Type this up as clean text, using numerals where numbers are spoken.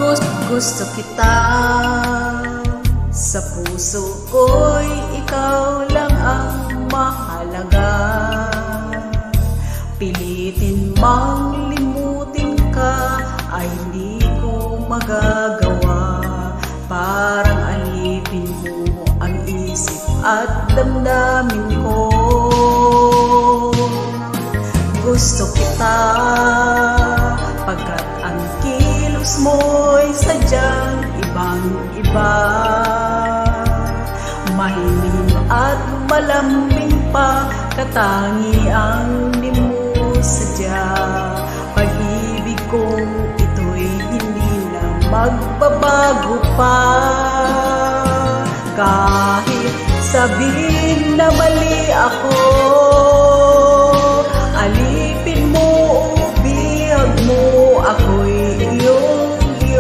Gusto kita, sa puso ko'y ikaw lang ang mahalaga. Pilitin mang limutin ka ay hindi ko magagawa. Parang alipin mo ang isip at damdamin ko. Gusto kita pagkat ang kilos mo'y sadyang ibang-iba. Mahinim at malambing pa, katangiang di mo sadya. Pag-ibig kong ito'y hindi na magbabago pa. Kahit sabihin na mali ako,